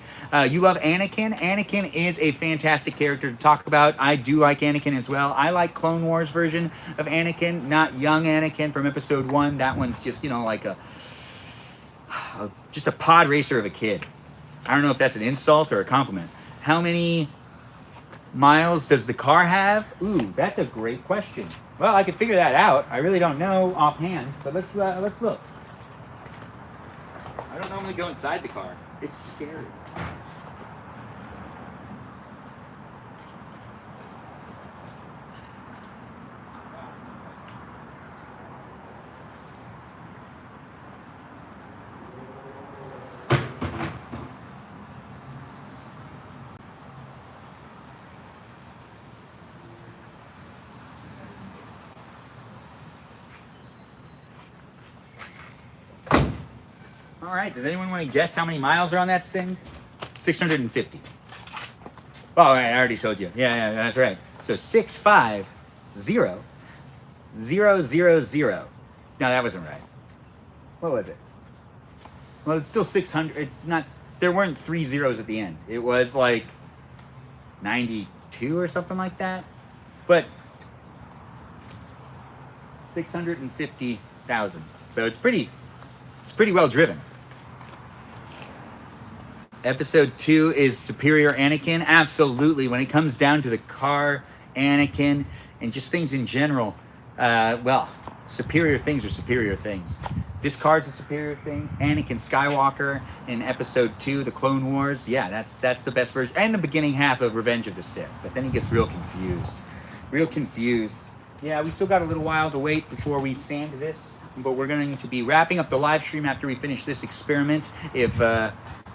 you love Anakin. Anakin is a fantastic character to talk about. I do like Anakin as well. I like Clone Wars version of Anakin, not young Anakin from episode 1. That one's just, you know, like just a pod racer of a kid. I don't know if that's an insult or a compliment. How many miles does the car have? Ooh, that's a great question. Well, I could figure that out. I really don't know offhand, but let's look. I don't normally go inside the car. It's scary. All right, does anyone want to guess how many miles are on that thing? 650. Oh, all right, I already told you. Yeah, that's right. So 650,000. No, that wasn't right. What was it? Well, it's still 600. It's not, there weren't 3 zeros at the end. It was like 92 or something like that. But 650,000. So it's pretty well driven. Episode 2 is Superior Anakin. Absolutely. When it comes down to the car, Anakin, and just things in general, well, superior things are superior things. This car's a superior thing. Anakin Skywalker in episode 2, The Clone Wars. Yeah, that's the best version. And the beginning half of Revenge of the Sith. But then he gets real confused. Yeah, we still got a little while to wait before we sand this. But we're going to be wrapping up the live stream after we finish this experiment.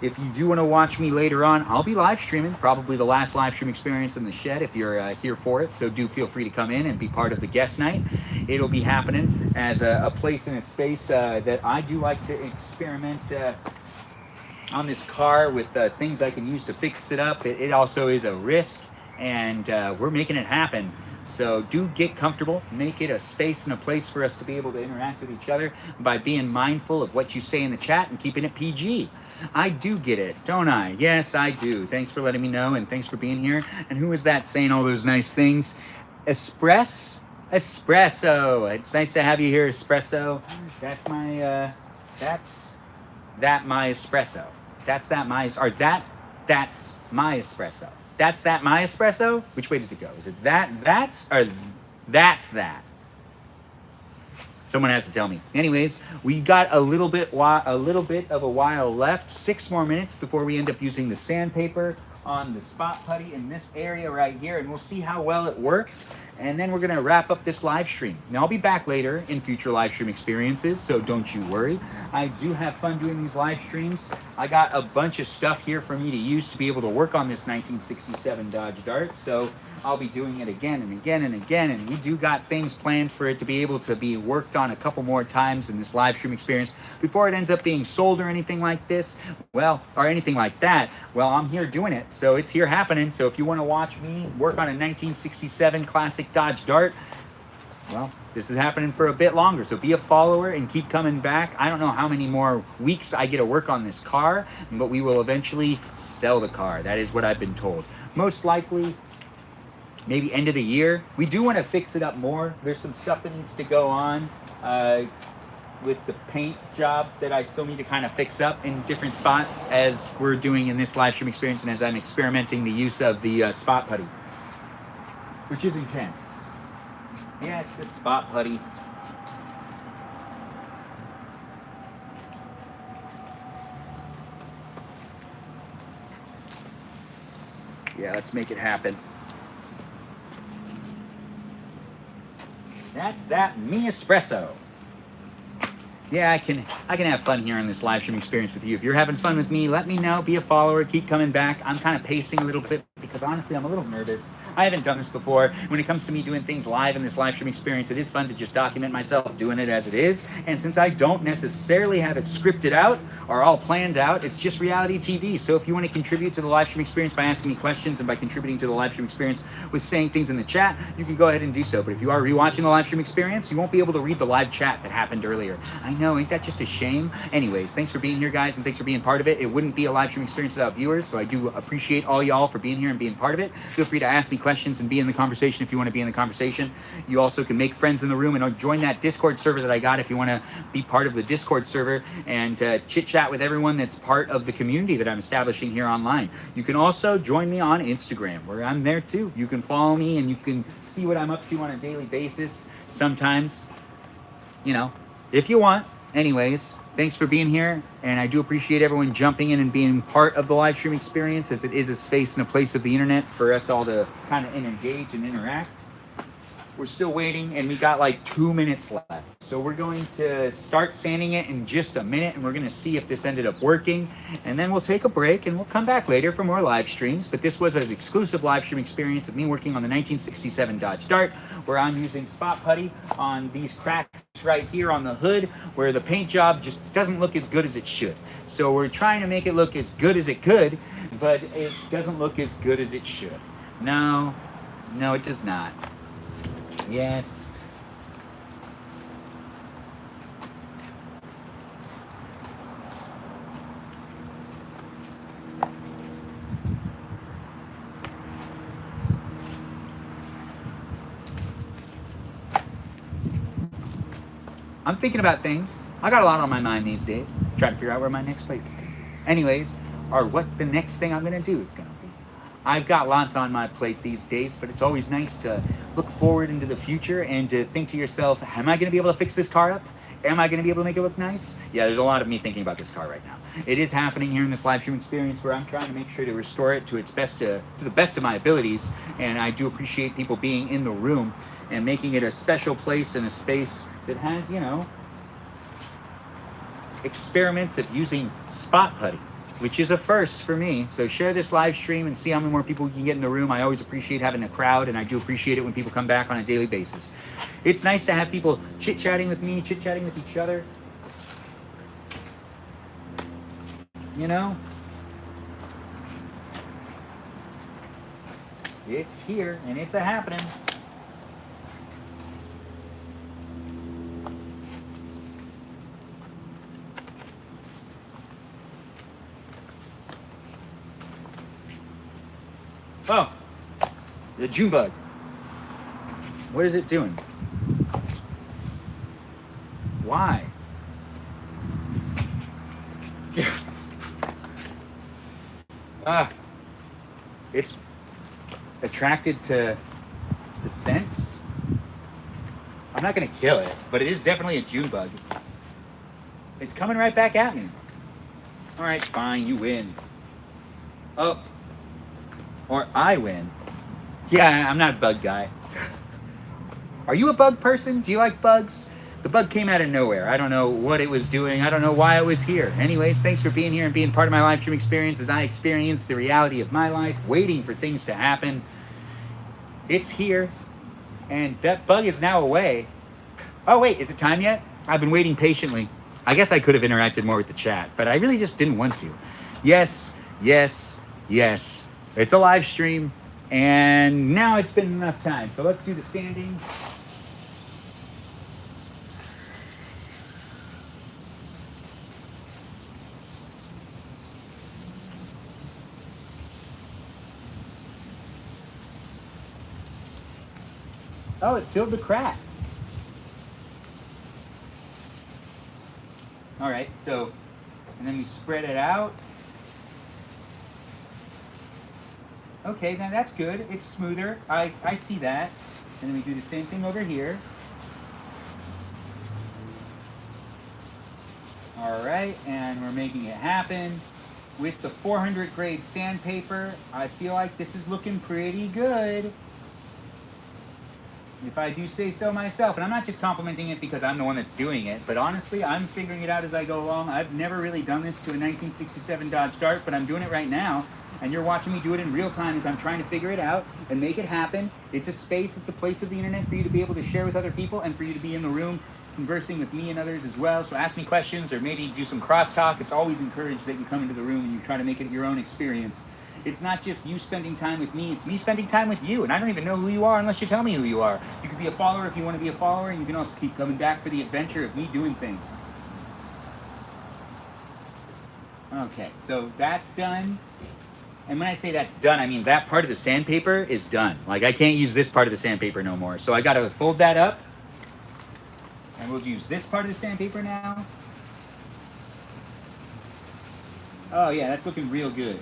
If you do want to watch me later on, I'll be live streaming, probably the last live stream experience in the shed if you're here for it. So do feel free to come in and be part of the guest night. It'll be happening as a place and a space that I do like to experiment on this car with things I can use to fix it up. It also is a risk, and we're making it happen. So do get comfortable, make it a space and a place for us to be able to interact with each other by being mindful of what you say in the chat and keeping it PG. I do get it, don't I? Yes, I do. Thanks for letting me know, and thanks for being here. And who is that saying all those nice things? Espresso. It's nice to have you here, Espresso. That's my, that's my espresso. That's my espresso. That's my espresso? Which way does it go? Is it that's, or that's that? Someone has to tell me. Anyways, we got a little bit of a while left. 6 more minutes before we end up using the sandpaper on the spot putty in this area right here, and we'll see how well it worked. And then we're gonna wrap up this live stream. Now I'll be back later in future live stream experiences, so don't you worry. I do have fun doing these live streams. I got a bunch of stuff here for me to use to be able to work on this 1967 Dodge Dart, so I'll be doing it again and again and again, and we do got things planned for it to be able to be worked on a couple more times in this live stream experience before it ends up being sold or anything like this, well, or anything like that. Well, I'm here doing it, so it's here happening. So if you want to watch me work on a 1967 classic Dodge Dart, well, this is happening for a bit longer, so be a follower and keep coming back. I don't know how many more weeks I get to work on this car, but we will eventually sell the car. That is what I've been told. Most likely maybe end of the year. We do want to fix it up more. There's some stuff that needs to go on with the paint job that I still need to kind of fix up in different spots as we're doing in this live stream experience and as I'm experimenting the use of the spot putty, which is intense. Yes, the spot putty. Yeah, let's make it happen. That's that me espresso. Yeah, I can have fun here on this live stream experience with you. If you're having fun with me, let me know. Be a follower. Keep coming back. I'm kind of pacing a little bit because honestly, I'm a little nervous. I haven't done this before. When it comes to me doing things live in this live stream experience, it is fun to just document myself doing it as it is. And since I don't necessarily have it scripted out or all planned out, it's just reality TV. So if you want to contribute to the live stream experience by asking me questions and by contributing to the live stream experience with saying things in the chat, you can go ahead and do so. But if you are rewatching the live stream experience, you won't be able to read the live chat that happened earlier. I know, ain't that just a shame? Anyways, thanks for being here, guys, and thanks for being part of it. It wouldn't be a live stream experience without viewers, so I do appreciate all y'all for being here and being part of it. Feel free to ask me questions and be in the conversation if you want to be in the conversation. You also can make friends in the room and join that Discord server that I got if you want to be part of the Discord server and chit-chat with everyone that's part of the community that I'm establishing here online. You can also join me on Instagram, where I'm there too. You can follow me and you can see what I'm up to on a daily basis. Sometimes, you know, if you want. Anyways, thanks for being here, and I do appreciate everyone jumping in and being part of the live stream experience, as it is a space and a place of the internet for us all to kind of engage and interact. We're still waiting, and we got like 2 minutes left. So we're going to start sanding it in just a minute, and we're going to see if this ended up working. And then we'll take a break, and we'll come back later for more live streams. But this was an exclusive live stream experience of me working on the 1967 Dodge Dart, where I'm using spot putty on these cracks right here on the hood, where the paint job just doesn't look as good as it should. So we're trying to make it look as good as it could, but it doesn't look as good as it should. No, it does not. Yes. I'm thinking about things. I got a lot on my mind these days. Trying to figure out where my next place is going to be. Anyways, or what the next thing I'm going to do is going to be. I've got lots on my plate these days, but it's always nice to look forward into the future and to think to yourself, am I going to be able to fix this car up? Am I going to be able to make it look nice? Yeah, there's a lot of me thinking about this car right now. It is happening here in this live stream experience where I'm trying to make sure to restore it to its best, to the best of my abilities. And I do appreciate people being in the room and making it a special place and a space that has, you know, experiments of using spot putty, which is a first for me. So share this live stream and see how many more people we can get in the room. I always appreciate having a crowd, and I do appreciate it when people come back on a daily basis. It's nice to have people chit-chatting with me, chit-chatting with each other. You know? It's here, and it's a-happening. Oh, the June bug. What is it doing? Why? It's attracted to the scents. I'm not gonna kill it, but it is definitely a June bug. It's coming right back at me. All right, fine, you win. Oh. Or I win. Yeah, I'm not a bug guy. Are you a bug person? Do you like bugs? The bug came out of nowhere. I don't know what it was doing. I don't know why it was here. Anyways, thanks for being here and being part of my live stream experience as I experience the reality of my life, waiting for things to happen. It's here, and that bug is now away. Oh wait, is it time yet? I've been waiting patiently. I guess I could have interacted more with the chat, but I really just didn't want to. Yes. It's a live stream, and now it's been enough time. So let's do the sanding. Oh, it filled the crack. All right, so, and then we spread it out. Okay, now that's good. It's smoother. I see that. And then we do the same thing over here. All right, and we're making it happen. With the 400 grade sandpaper, I feel like this is looking pretty good. If I do say so myself, and I'm not just complimenting it because I'm the one that's doing it, but honestly, I'm figuring it out as I go along. I've never really done this to a 1967 Dodge Dart, but I'm doing it right now, and you're watching me do it in real time as I'm trying to figure it out and make it happen. It's a space, it's a place of the internet for you to be able to share with other people and for you to be in the room conversing with me and others as well. So ask me questions or maybe do some crosstalk. It's always encouraged that you come into the room and you try to make it your own experience. It's not just you spending time with me, it's me spending time with you. And I don't even know who you are unless you tell me who you are. You could be a follower if you want to be a follower, and you can also keep coming back for the adventure of me doing things. Okay, so that's done. And when I say that's done, I mean that part of the sandpaper is done. Like I can't use this part of the sandpaper no more. So I gotta fold that up. And we'll use this part of the sandpaper now. Oh yeah, that's looking real good.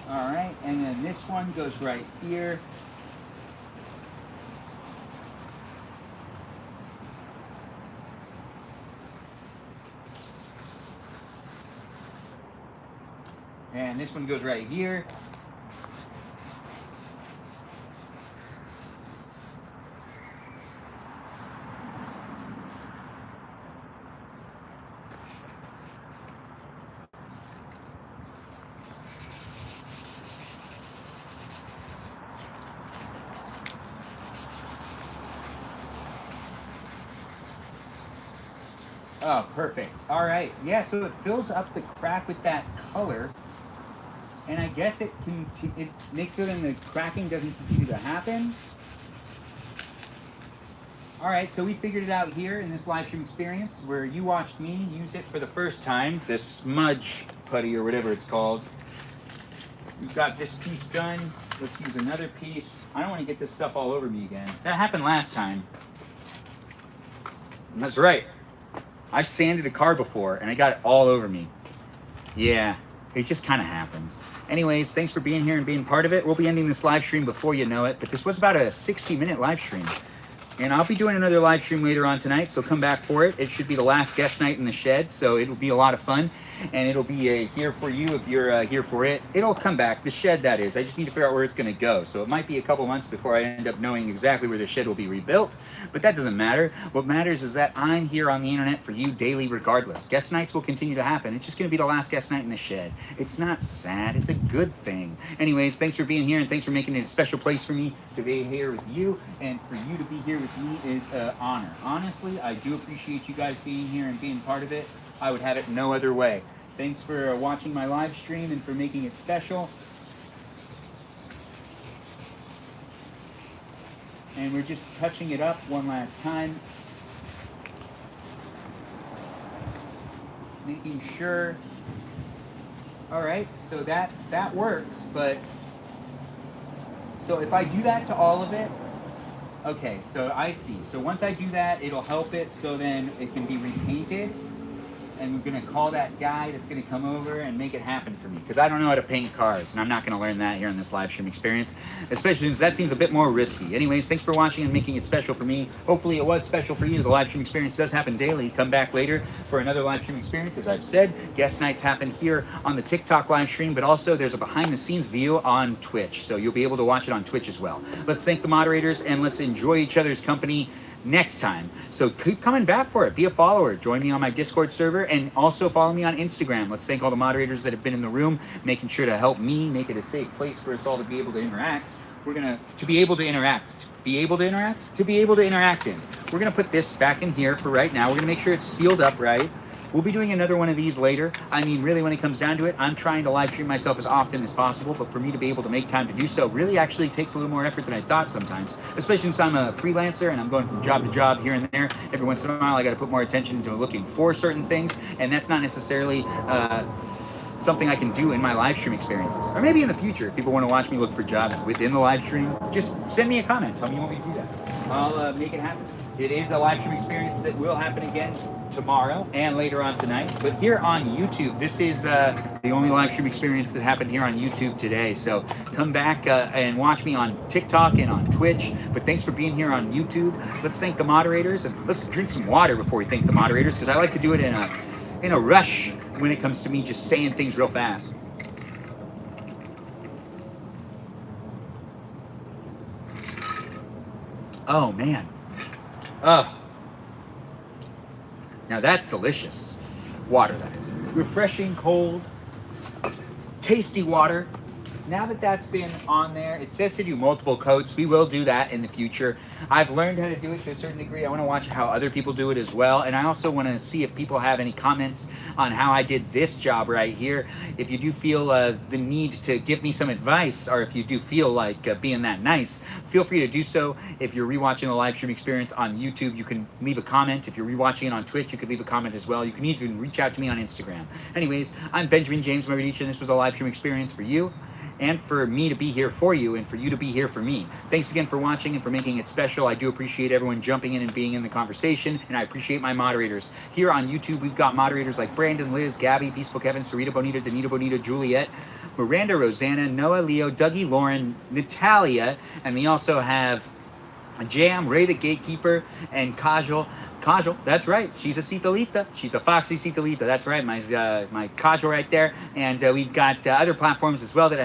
All right, and then this one goes right here. And this one goes right here. Oh, perfect. All right. Yeah, so it fills up the crack with that color. And I guess it makes it so then the cracking doesn't continue to happen. All right, so we figured it out here in this live stream experience where you watched me use it for the first time, this smudge putty or whatever it's called. We've got this piece done. Let's use another piece. I don't want to get this stuff all over me again. That happened last time. And that's right. I've sanded a car before and I got it all over me. Yeah, it just kind of happens. Anyways, thanks for being here and being part of it. We'll be ending this live stream before you know it, but this was about a 60-minute live stream. And I'll be doing another live stream later on tonight, so come back for it. It should be the last guest night in the shed, so it'll be a lot of fun. And it'll be here for you if you're here for it. It'll come back, the shed that is. I just need to figure out where it's going to go. So it might be a couple months before I end up knowing exactly where the shed will be rebuilt. But that doesn't matter. What matters is that I'm here on the internet for you daily regardless. Guest nights will continue to happen. It's just going to be the last guest night in the shed. It's not sad. It's a good thing. Anyways, thanks for being here and thanks for making it a special place for me to be here with you. And for you to be here with me is an honor. Honestly, I do appreciate you guys being here and being part of it. I would have it no other way. Thanks for watching my live stream and for making it special. And we're just touching it up one last time. Making sure. All right, so that works, but so if I do that to all of it, okay, so I see. So once I do that, it'll help it so then it can be repainted. And we're going to call that guy that's going to come over and make it happen for me. Because I don't know how to paint cars, and I'm not going to learn that here in this live stream experience. Especially since that seems a bit more risky. Anyways, thanks for watching and making it special for me. Hopefully it was special for you. The live stream experience does happen daily. Come back later for another live stream experience. As I've said, guest nights happen here on the TikTok live stream, but also there's a behind-the-scenes view on Twitch. So you'll be able to watch it on Twitch as well. Let's thank the moderators, and let's enjoy each other's company next time. So keep coming back for it. Be a follower. Join me on my Discord server and also follow me on Instagram. Let's thank all the moderators that have been in the room, making sure to help me make it a safe place for us all to be able to interact. we're gonna, to be able to interact, to be able to interact in. We're gonna put this back in here for right now. We're gonna make sure it's sealed up right. We'll be doing another one of these later. I mean, really, when it comes down to it, I'm trying to live stream myself as often as possible, but for me to be able to make time to do so really actually takes a little more effort than I thought sometimes, especially since I'm a freelancer and I'm going from job to job here and there. Every once in a while, I got to put more attention into looking for certain things, and that's not necessarily something I can do in my live stream experiences. Or maybe in the future, if people want to watch me look for jobs within the live stream, just send me a comment. Tell me you want me to do that. I'll make it happen. It is a live stream experience that will happen again tomorrow and later on tonight. But here on YouTube, this is the only live stream experience that happened here on YouTube today. So come back and watch me on TikTok and on Twitch. But thanks for being here on YouTube. Let's thank the moderators, and let's drink some water before we thank the moderators, because I like to do it in a rush when it comes to me just saying things real fast. Oh man. Now that's delicious. Water, that is. Refreshing, cold, tasty water. Now that that's been on there, it says to do multiple coats. We will do that in the future. I've learned how to do it to a certain degree. I want to watch how other people do it as well. And I also want to see if people have any comments on how I did this job right here. If you do feel the need to give me some advice, or if you do feel like being that nice, feel free to do so. If you're rewatching the live stream experience on YouTube, you can leave a comment. If you're rewatching it on Twitch, you could leave a comment as well. You can even reach out to me on Instagram. Anyways, I'm Benjamin James Magrdichian. This was a live stream experience for you, and for me to be here for you, and for you to be here for me. Thanks again for watching and for making it special. I do appreciate everyone jumping in and being in the conversation, and I appreciate my moderators. Here on YouTube, we've got moderators like Brandon, Liz, Gabby, Peaceful Kevin, Sarita Bonita, Danita Bonita, Juliet, Miranda, Rosanna, Noah, Leo, Dougie, Lauren, Natalia, and we also have Jam, Ray the Gatekeeper, and Kajal. Kajal, that's right. She's a Citalita. She's a foxy Citalita. That's right. My Kajal right there. And we've got other platforms as well that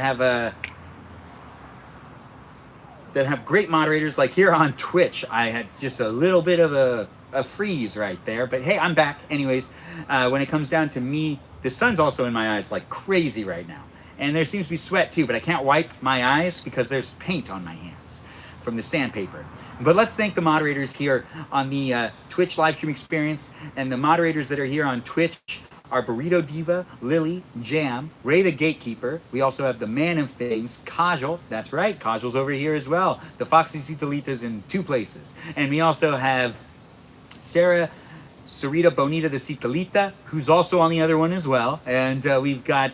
have great moderators. Like here on Twitch, I had just a little bit of a freeze right there. But hey, I'm back. Anyways, when it comes down to me, the sun's also in my eyes like crazy right now. And there seems to be sweat too, but I can't wipe my eyes because there's paint on my hands from the sandpaper. But let's thank the moderators here on the Twitch live stream experience. And the moderators that are here on Twitch are Burrito Diva, Lily, Jam, Ray the Gatekeeper. We also have the Man of Things, Kajal. That's right, Kajal's over here as well. The Foxy Citalitas in 2 places. And we also have Sarah, Sarita Bonita the Citalita, who's also on the other one as well. And we've got...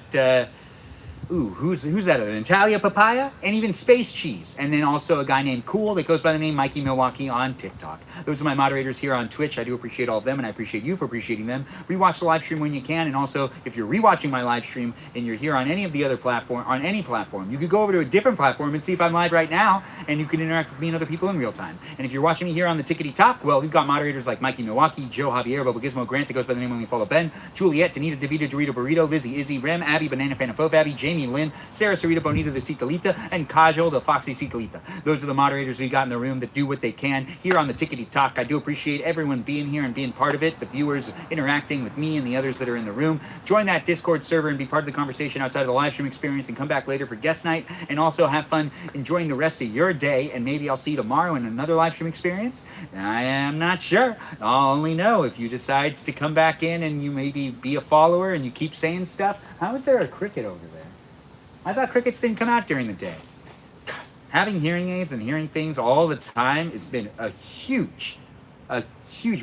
who's that? Natalia Papaya, and even Space Cheese, and then also a guy named Cool that goes by the name Mikey Milwaukee on TikTok. Those are my moderators here on Twitch. I do appreciate all of them, and I appreciate you for appreciating them. Rewatch the live stream when you can, and also if you're rewatching my live stream and you're here on any of the other on any platform, you could go over to a different platform and see if I'm live right now, and you can interact with me and other people in real time. And if you're watching me here on the Tickety Talk, well, we've got moderators like Mikey Milwaukee, Joe Javier, Bubba Gizmo Grant that goes by the name Only Follow Ben, Juliet, Danita, Davida, Dorito Burrito, Lizzie, Izzy, Rem, Abby, Banana Fan of Fo Abby, Jamie, Lynn, Sarah, Sarita Bonita the Citalita, and Kajal the Foxy Citalita. Those are the moderators we got in the room that do what they can here on the Tickety Talk. I do appreciate everyone being here and being part of it, the viewers interacting with me and the others that are in the room. Join that Discord server and be part of the conversation outside of the live stream experience, and come back later for guest night, and also have fun enjoying the rest of your day, and maybe I'll see you tomorrow in another live stream experience. I am not sure. I'll only know if you decide to come back in and you maybe be a follower and you keep saying stuff. How is there a cricket over there? I thought crickets didn't come out during the day. Having hearing aids and hearing things all the time has been a huge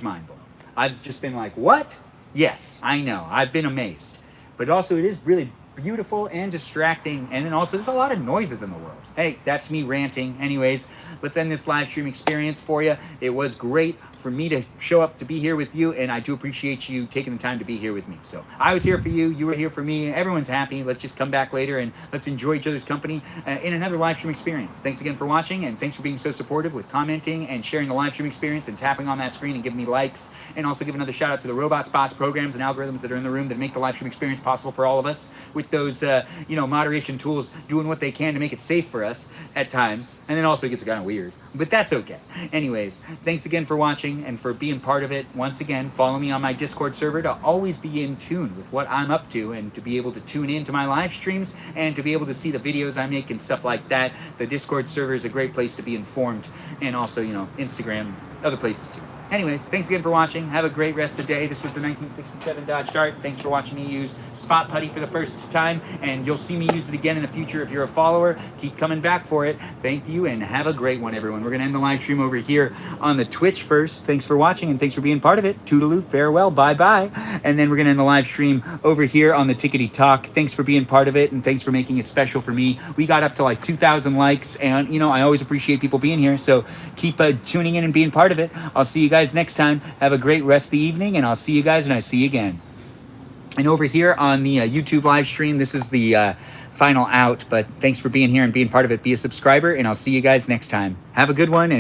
mind blow. I've just been like, what? Yes, I know. I've been amazed. But also it is really beautiful and distracting. And then also there's a lot of noises in the world. Hey, that's me ranting. Anyways, let's end this live stream experience for you. It was great for me to show up to be here with you, and I do appreciate you taking the time to be here with me. So I was here for you, you were here for me, everyone's happy. Let's just come back later and let's enjoy each other's company in another live stream experience. Thanks again for watching, and thanks for being so supportive with commenting and sharing the live stream experience and tapping on that screen and giving me likes, and also give another shout out to the robots, bots, programs, and algorithms that are in the room that make the live stream experience possible for all of us, with those moderation tools doing what they can to make it safe for us at times, and then also it gets kind of weird, but that's okay. Anyways, thanks again for watching and for being part of it. Once again, follow me on my Discord server to always be in tune with what I'm up to and to be able to tune into my live streams and to be able to see the videos I make and stuff like that. The Discord server is a great place to be informed, and also, you know, Instagram, other places too. Anyways, thanks again for watching. Have a great rest of the day. This was the 1967 Dodge Dart. Thanks for watching me use Spot Putty for the first time, and you'll see me use it again in the future if you're a follower. Keep coming back for it. Thank you, and have a great one, everyone. We're going to end the live stream over here on the Twitch first. Thanks for watching, and thanks for being part of it. Toodaloo, farewell, bye-bye. And then we're going to end the live stream over here on the Tickety Talk. Thanks for being part of it, and thanks for making it special for me. We got up to like 2,000 likes, and, you know, I always appreciate people being here, so keep tuning in and being part of it. I'll see you guys next time. Have a great rest of the evening, and I'll see you guys when I see you again. And over here on the YouTube live stream, this is the final out, but thanks for being here and being part of it. Be a subscriber, and I'll see you guys next time. Have a good one.